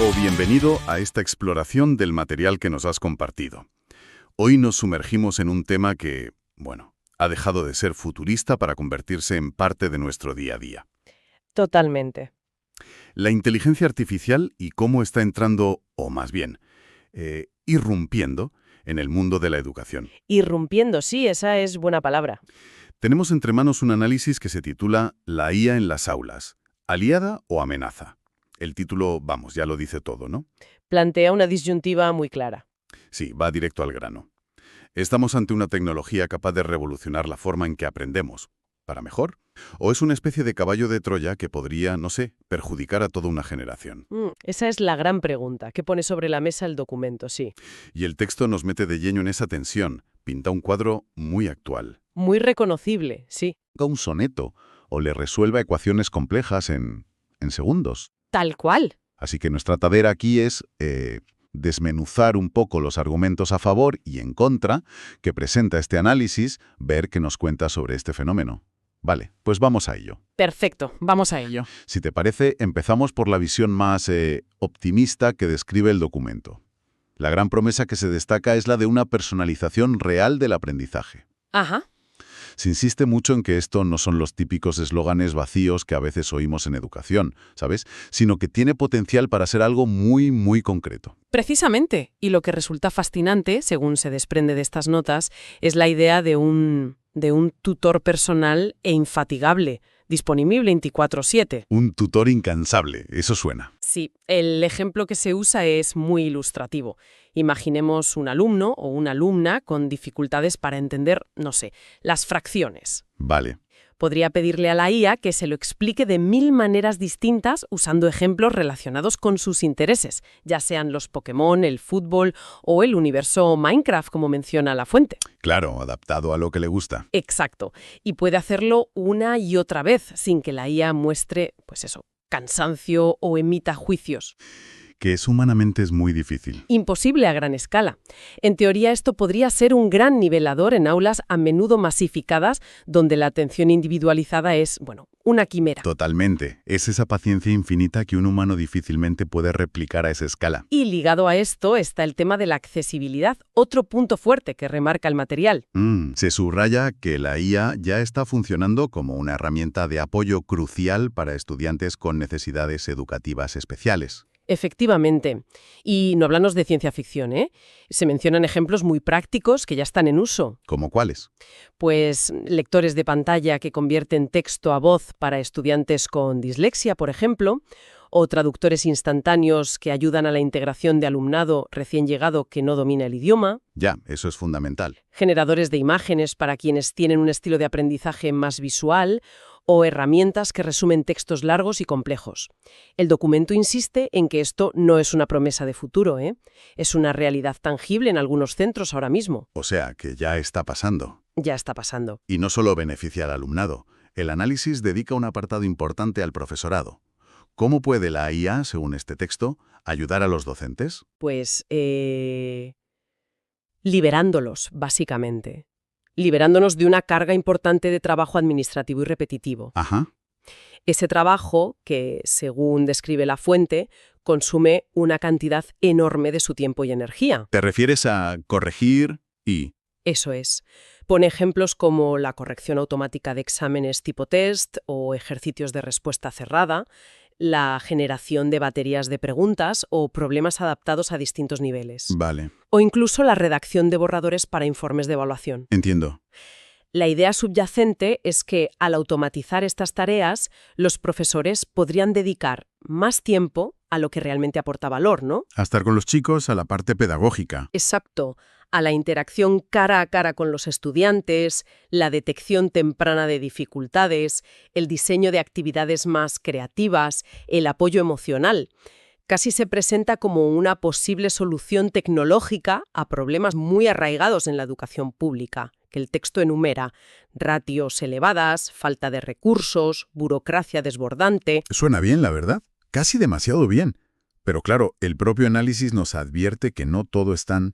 o bienvenido a esta exploración del material que nos has compartido. Hoy nos sumergimos en un tema que, bueno, ha dejado de ser futurista para convertirse en parte de nuestro día a día. Totalmente. La inteligencia artificial y cómo está entrando, o más bien, irrumpiendo en el mundo de la educación. Irrumpiendo, sí, esa es buena palabra. Tenemos entre manos un análisis que se titula La IA en las aulas, ¿aliada o amenaza? El título, vamos, ya lo dice todo, ¿no? Plantea una disyuntiva muy clara. Sí, va directo al grano. ¿Estamos ante una tecnología capaz de revolucionar la forma en que aprendemos? ¿Para mejor? ¿O es una especie de caballo de Troya que podría, no sé, perjudicar a toda una generación? Esa es la gran pregunta que pone sobre la mesa el documento, sí. Y el texto nos mete de lleno en esa tensión, pinta un cuadro muy actual. Muy reconocible, sí. Haga un soneto o le resuelva ecuaciones complejas en segundos. Tal cual. Así que nuestra tarea aquí es desmenuzar un poco los argumentos a favor y en contra que presenta este análisis, ver qué nos cuenta sobre este fenómeno. Vale, pues vamos a ello. Perfecto, vamos a ello. Si te parece, empezamos por la visión más optimista que describe el documento. La gran promesa que se destaca es la de una personalización real del aprendizaje. Ajá. Se insiste mucho en que esto no son los típicos eslóganes vacíos que a veces oímos en educación, ¿sabes? Sino que tiene potencial para ser algo muy, muy concreto. Precisamente. Y lo que resulta fascinante, según se desprende de estas notas, es la idea de un tutor personal e infatigable, disponible 24/7. Un tutor incansable, eso suena. Sí, el ejemplo que se usa es muy ilustrativo. Imaginemos un alumno o una alumna con dificultades para entender, no sé, las fracciones. Vale. Podría pedirle a la IA que se lo explique de 1000 maneras distintas usando ejemplos relacionados con sus intereses, ya sean los Pokémon, el fútbol o el universo Minecraft, como menciona la fuente. Claro, adaptado a lo que le gusta. Exacto. Y puede hacerlo una y otra vez sin que la IA muestre, pues eso, cansancio o emita juicios. Que humanamente es muy difícil. Imposible a gran escala. En teoría, esto podría ser un gran nivelador en aulas a menudo masificadas, donde la atención individualizada es, bueno, una quimera. Totalmente. Es esa paciencia infinita que un humano difícilmente puede replicar a esa escala. Y ligado a esto está el tema de la accesibilidad, otro punto fuerte que remarca el material. Se subraya que la IA ya está funcionando como una herramienta de apoyo crucial para estudiantes con necesidades educativas especiales. Efectivamente. Y no hablamos de ciencia ficción, ¿eh? Se mencionan ejemplos muy prácticos que ya están en uso. ¿Cómo cuáles? Pues lectores de pantalla que convierten texto a voz para estudiantes con dislexia, por ejemplo, o traductores instantáneos que ayudan a la integración de alumnado recién llegado que no domina el idioma. Ya, eso es fundamental. Generadores de imágenes para quienes tienen un estilo de aprendizaje más visual o herramientas que resumen textos largos y complejos. El documento insiste en que esto no es una promesa de futuro, ¿eh? Es una realidad tangible en algunos centros ahora mismo. O sea, que ya está pasando. Ya está pasando. Y no solo beneficia al alumnado. El análisis dedica un apartado importante al profesorado. ¿Cómo puede la IA, según este texto, ayudar a los docentes? Pues, liberándolos, básicamente. Liberándonos de una carga importante de trabajo administrativo y repetitivo. Ajá. Ese trabajo, que, según describe la fuente, consume una cantidad enorme de su tiempo y energía. ¿Te refieres a corregir y...? Eso es. Pone ejemplos como la corrección automática de exámenes tipo test o ejercicios de respuesta cerrada, la generación de baterías de preguntas o problemas adaptados a distintos niveles. Vale. O incluso la redacción de borradores para informes de evaluación. Entiendo. La idea subyacente es que, al automatizar estas tareas, los profesores podrían dedicar más tiempo a lo que realmente aporta valor, ¿no? A estar con los chicos, a la parte pedagógica. Exacto. A la interacción cara a cara con los estudiantes, la detección temprana de dificultades, el diseño de actividades más creativas, el apoyo emocional. Casi se presenta como una posible solución tecnológica a problemas muy arraigados en la educación pública, que el texto enumera: ratios elevadas, falta de recursos, burocracia desbordante. Suena bien, la verdad. Casi demasiado bien. Pero claro, el propio análisis nos advierte que no todo es tan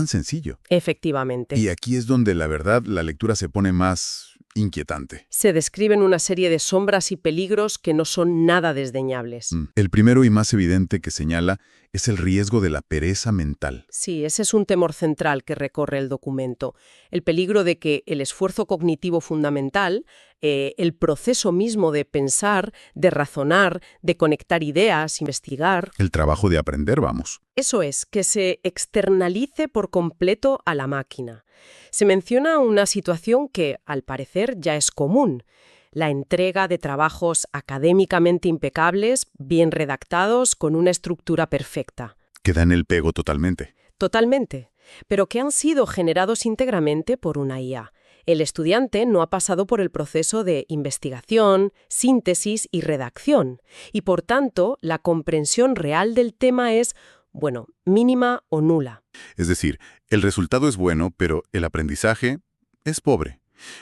sencillo. Efectivamente. Y aquí es donde, la verdad, la lectura se pone más inquietante. Se describen una serie de sombras y peligros que no son nada desdeñables. El primero y más evidente que señala es el riesgo de la pereza mental. Sí, ese es un temor central que recorre el documento. El peligro de que el esfuerzo cognitivo fundamental, el proceso mismo de pensar, de razonar, de conectar ideas, investigar, El trabajo de aprender, vamos. eso es, que se externalice por completo a la máquina. Se menciona una situación que, al parecer, ya es común: la entrega de trabajos académicamente impecables, bien redactados, con una estructura perfecta. Que dan el pego totalmente. Totalmente, pero que han sido generados íntegramente por una IA. El estudiante no ha pasado por el proceso de investigación, síntesis y redacción, y por tanto la comprensión real del tema es, bueno, mínima o nula. Es decir, el resultado es bueno, pero el aprendizaje es pobre.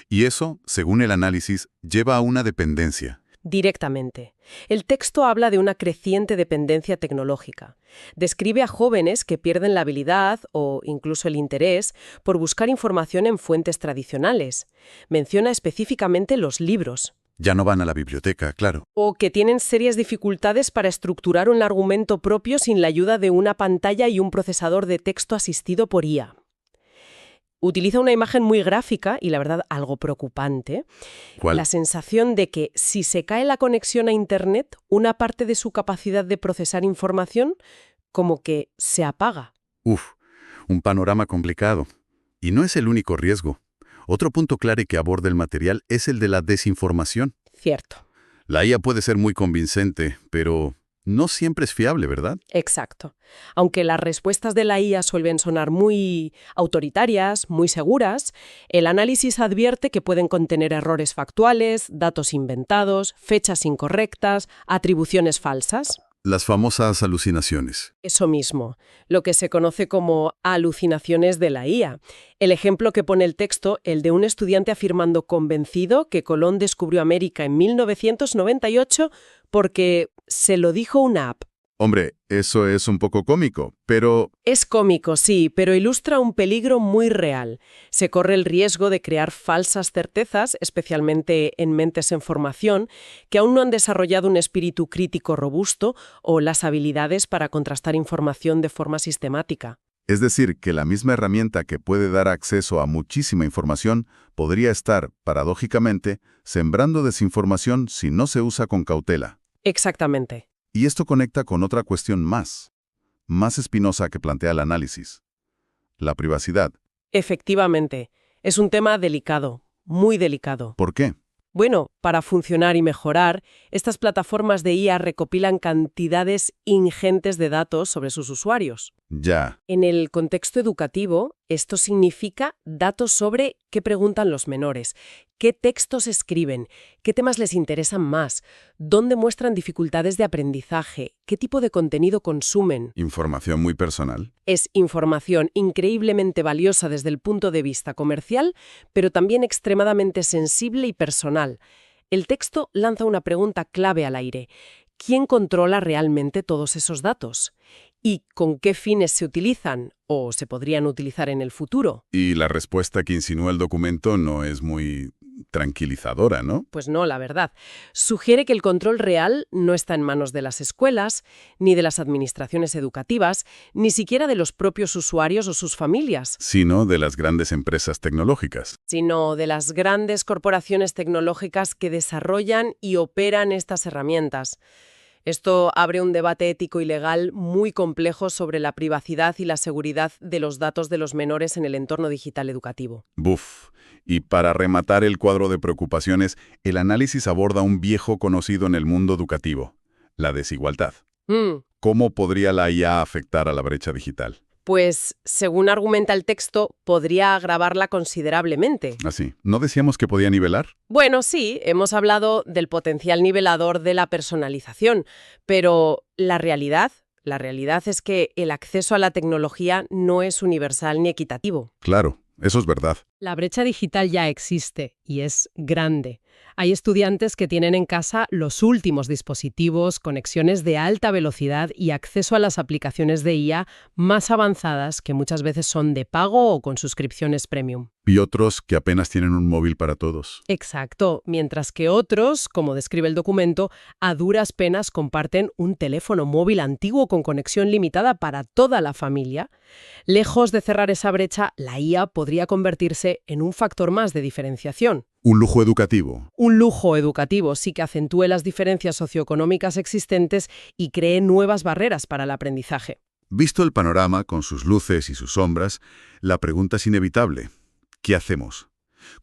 Y eso, según el análisis, lleva a una dependencia. Directamente. El texto habla de una creciente dependencia tecnológica. Describe a jóvenes que pierden la habilidad o incluso el interés por buscar información en fuentes tradicionales. Menciona específicamente los libros. Ya no van a la biblioteca, claro. O que tienen serias dificultades para estructurar un argumento propio sin la ayuda de una pantalla y un procesador de texto asistido por IA. Utiliza una imagen muy gráfica y, la verdad, algo preocupante. ¿Cuál? La sensación de que si se cae la conexión a Internet, una parte de su capacidad de procesar información como que se apaga. Uf, un panorama complicado. Y no es el único riesgo. Otro punto clave que aborda el material es el de la desinformación. Cierto. La IA puede ser muy convincente, pero no siempre es fiable, ¿verdad? Exacto. Aunque las respuestas de la IA suelen sonar muy autoritarias, muy seguras, el análisis advierte que pueden contener errores factuales, datos inventados, fechas incorrectas, atribuciones falsas. Las famosas alucinaciones. Eso mismo, lo que se conoce como alucinaciones de la IA. El ejemplo que pone el texto, el de un estudiante afirmando convencido que Colón descubrió América en 1998 porque se lo dijo una app. Hombre, eso es un poco cómico, pero Es cómico, sí, pero ilustra un peligro muy real. Se corre el riesgo de crear falsas certezas, especialmente en mentes en formación, que aún no han desarrollado un espíritu crítico robusto o las habilidades para contrastar información de forma sistemática. es decir, que la misma herramienta que puede dar acceso a muchísima información podría estar, paradójicamente, sembrando desinformación si no se usa con cautela. Exactamente. Y esto conecta con otra cuestión más espinosa que plantea el análisis: la privacidad. Efectivamente. Es un tema delicado, muy delicado. ¿Por qué? Bueno, para funcionar y mejorar, estas plataformas de IA recopilan cantidades ingentes de datos sobre sus usuarios. Ya, En el contexto educativo, esto significa datos sobre qué preguntan los menores, qué textos escriben, qué temas les interesan más, dónde muestran dificultades de aprendizaje, qué tipo de contenido consumen. información muy personal. Es información increíblemente valiosa desde el punto de vista comercial, pero también extremadamente sensible y personal. El texto lanza una pregunta clave al aire: ¿quién controla realmente todos esos datos? ¿Y con qué fines se utilizan o se podrían utilizar en el futuro? Y la respuesta que insinúa el documento no es muy tranquilizadora, ¿no? Pues no, la verdad. Sugiere que el control real no está en manos de las escuelas, ni de las administraciones educativas, ni siquiera de los propios usuarios o sus familias, Sino de las grandes empresas tecnológicas. sino de las grandes corporaciones tecnológicas que desarrollan y operan estas herramientas. Esto abre un debate ético y legal muy complejo sobre la privacidad y la seguridad de los datos de los menores en el entorno digital educativo. Buf. Y para rematar el cuadro de preocupaciones, el análisis aborda un viejo conocido en el mundo educativo: la desigualdad. ¿Cómo podría la IA afectar a la brecha digital? Pues, según argumenta el texto, podría agravarla considerablemente. Así, ¿no decíamos que podía nivelar? Bueno, sí, hemos hablado del potencial nivelador de la personalización, pero la realidad es que el acceso a la tecnología no es universal ni equitativo. Claro, eso es verdad. La brecha digital ya existe y es grande. Hay estudiantes que tienen en casa los últimos dispositivos, conexiones de alta velocidad y acceso a las aplicaciones de IA más avanzadas que muchas veces son de pago o con suscripciones premium. Y otros que apenas tienen un móvil para todos. Exacto, mientras que otros, como describe el documento, a duras penas comparten un teléfono móvil antiguo con conexión limitada para toda la familia. Lejos de cerrar esa brecha, la IA podría convertirse en un factor más de diferenciación. Un lujo educativo. Un lujo educativo sí que acentúe las diferencias socioeconómicas existentes y cree nuevas barreras para el aprendizaje. Visto el panorama con sus luces y sus sombras, la pregunta es inevitable. ¿Qué hacemos?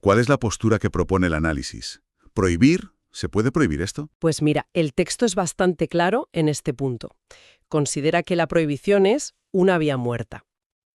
¿Cuál es la postura que propone el análisis? ¿Prohibir? ¿Se puede prohibir esto? Pues mira, el texto es bastante claro en este punto. Considera que la prohibición es una vía muerta,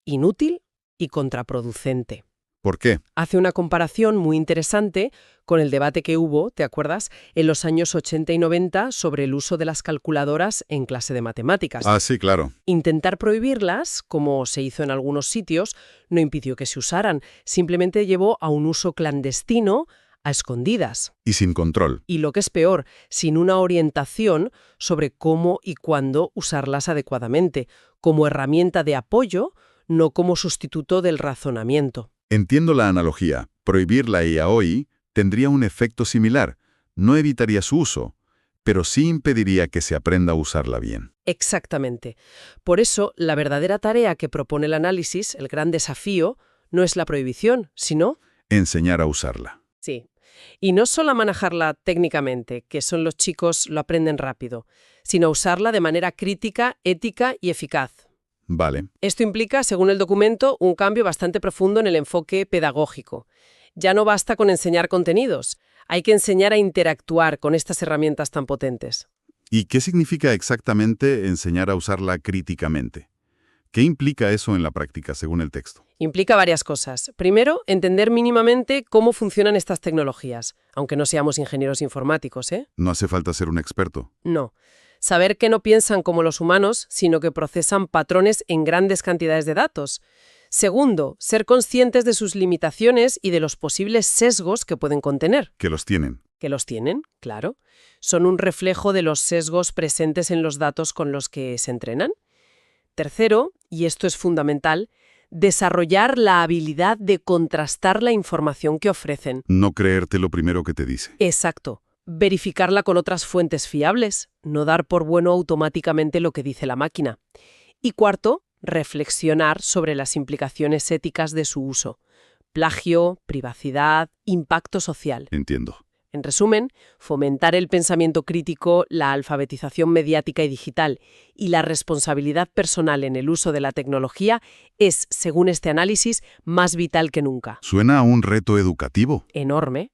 inútil y contraproducente. ¿Por qué? Hace una comparación muy interesante con el debate que hubo, ¿te acuerdas?, en los años 80 y 90 sobre el uso de las calculadoras en clase de matemáticas. Ah, sí, claro. Intentar prohibirlas, como se hizo en algunos sitios, no impidió que se usaran, simplemente llevó a un uso clandestino, a escondidas. Y sin control. Y lo que es peor, sin una orientación sobre cómo y cuándo usarlas adecuadamente, como herramienta de apoyo, no como sustituto del razonamiento. Entiendo la analogía. Prohibir la IA hoy tendría un efecto similar. No evitaría su uso, pero sí impediría que se aprenda a usarla bien. Exactamente. Por eso, la verdadera tarea que propone el análisis, el gran desafío, no es la prohibición, sino... Enseñar a usarla. Sí. Y no solo a manejarla técnicamente, que son los chicos lo aprenden rápido, sino a usarla de manera crítica, ética y eficaz. Vale. Esto implica, según el documento, un cambio bastante profundo en el enfoque pedagógico. Ya no basta con enseñar contenidos, hay que enseñar a interactuar con estas herramientas tan potentes. ¿Y qué significa exactamente enseñar a usarla críticamente? ¿Qué implica eso en la práctica, según el texto? Implica varias cosas. Primero, entender mínimamente cómo funcionan estas tecnologías, aunque no seamos ingenieros informáticos, ¿eh? No hace falta ser un experto. No. Saber que no piensan como los humanos, sino que procesan patrones en grandes cantidades de datos. Segundo, ser conscientes de sus limitaciones y de los posibles sesgos que pueden contener. Que los tienen. Que los tienen, claro. Son un reflejo de los sesgos presentes en los datos con los que se entrenan. Tercero, y esto es fundamental, desarrollar la habilidad de contrastar la información que ofrecen. No creerte lo primero que te dice. Exacto. Verificarla con otras fuentes fiables, no dar por bueno automáticamente lo que dice la máquina. Y cuarto, reflexionar sobre las implicaciones éticas de su uso. Plagio, privacidad, impacto social. Entiendo. En resumen, fomentar el pensamiento crítico, la alfabetización mediática y digital y la responsabilidad personal en el uso de la tecnología es, según este análisis, más vital que nunca. Suena a un reto educativo. Enorme.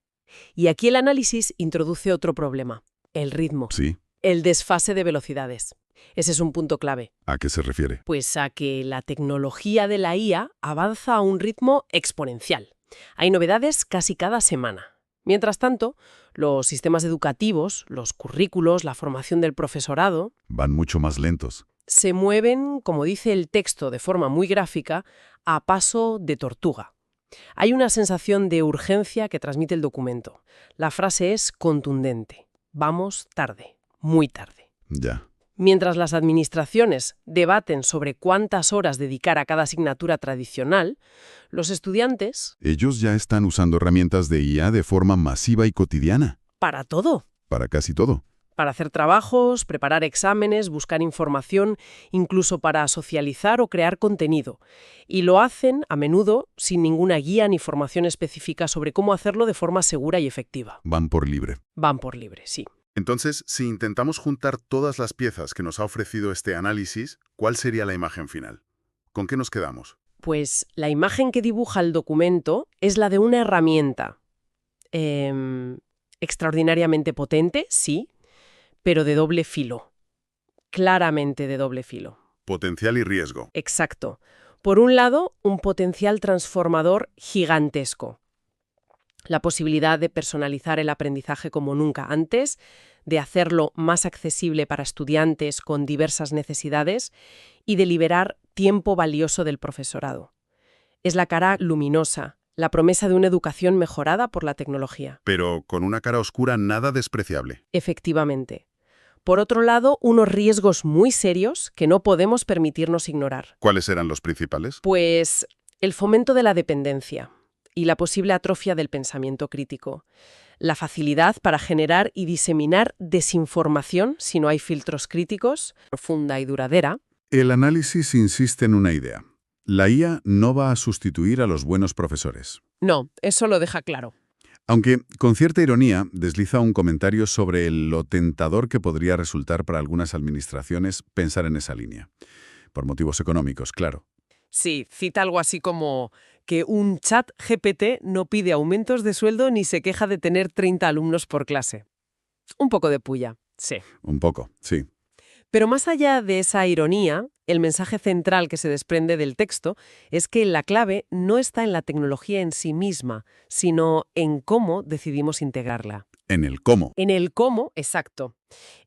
Y aquí el análisis introduce otro problema, el ritmo. Sí. El desfase de velocidades. Ese es un punto clave. ¿A qué se refiere? Pues a que la tecnología de la IA avanza a un ritmo exponencial. Hay novedades casi cada semana. Mientras tanto, los sistemas educativos, los currículos, la formación del profesorado, Van mucho más lentos. se mueven, como dice el texto de forma muy gráfica, a paso de tortuga. Hay una sensación de urgencia que transmite el documento. La frase es contundente. Vamos tarde, muy tarde. Ya. Mientras las administraciones debaten sobre cuántas horas dedicar a cada asignatura tradicional, los estudiantes, Ellos ya están usando herramientas de IA de forma masiva y cotidiana. para todo. Para casi todo. Para hacer trabajos, preparar exámenes, buscar información, incluso para socializar o crear contenido. Y lo hacen, a menudo, sin ninguna guía ni formación específica sobre cómo hacerlo de forma segura y efectiva. Van por libre. Van por libre, sí. Entonces, si intentamos juntar todas las piezas que nos ha ofrecido este análisis, ¿cuál sería la imagen final? ¿Con qué nos quedamos? Pues la imagen que dibuja el documento es la de una herramienta extraordinariamente potente, sí, pero de doble filo. Claramente de doble filo. Potencial y riesgo. Exacto. Por un lado, un potencial transformador gigantesco. La posibilidad de personalizar el aprendizaje como nunca antes, de hacerlo más accesible para estudiantes con diversas necesidades y de liberar tiempo valioso del profesorado. Es la cara luminosa, la promesa de una educación mejorada por la tecnología. Pero con una cara oscura nada despreciable. Efectivamente. Por otro lado, unos riesgos muy serios que no podemos permitirnos ignorar. ¿Cuáles eran los principales? Pues el fomento de la dependencia y la posible atrofia del pensamiento crítico. La facilidad para generar y diseminar desinformación si no hay filtros críticos, profunda y duradera. El análisis insiste en una idea. La IA no va a sustituir a los buenos profesores. No, eso lo deja claro. Aunque, con cierta ironía, desliza un comentario sobre lo tentador que podría resultar para algunas administraciones pensar en esa línea. Por motivos económicos, claro. Sí, cita algo así como que un chat GPT no pide aumentos de sueldo ni se queja de tener 30 alumnos por clase. Un poco de pulla, sí. Un poco, sí. Pero más allá de esa ironía, el mensaje central que se desprende del texto es que la clave no está en la tecnología en sí misma, sino en cómo decidimos integrarla. En el cómo. En el cómo, exacto.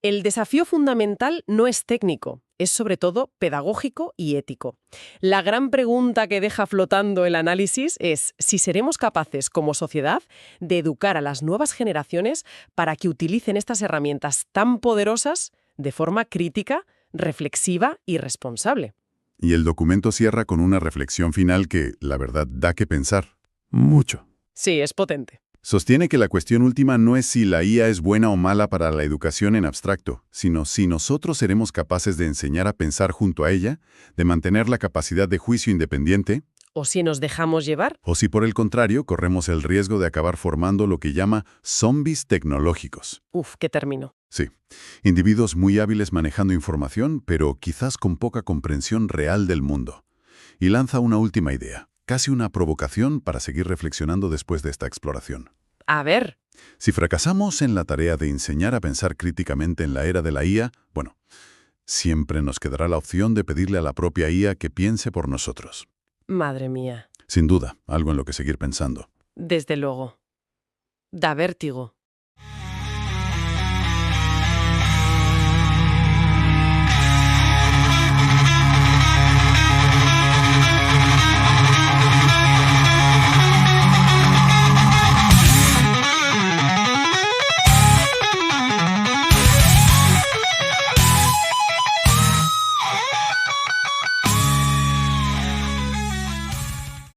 El desafío fundamental no es técnico, es sobre todo pedagógico y ético. La gran pregunta que deja flotando el análisis es si seremos capaces como sociedad de educar a las nuevas generaciones para que utilicen estas herramientas tan poderosas de forma crítica, reflexiva y responsable. Y el documento cierra con una reflexión final que, la verdad, da que pensar. Mucho. Sí, es potente. Sostiene que la cuestión última no es si la IA es buena o mala para la educación en abstracto, sino si nosotros seremos capaces de enseñar a pensar junto a ella, de mantener la capacidad de juicio independiente, O si nos dejamos llevar. o si por el contrario corremos el riesgo de acabar formando lo que llama zombies tecnológicos. Uf, qué término. Sí, individuos muy hábiles manejando información, pero quizás con poca comprensión real del mundo. Y lanza una última idea, casi una provocación para seguir reflexionando después de esta exploración. A ver. Si fracasamos en la tarea de enseñar a pensar críticamente en la era de la IA, bueno, siempre nos quedará la opción de pedirle a la propia IA que piense por nosotros. Madre mía. Sin duda, algo en lo que seguir pensando. Desde luego. Da vértigo.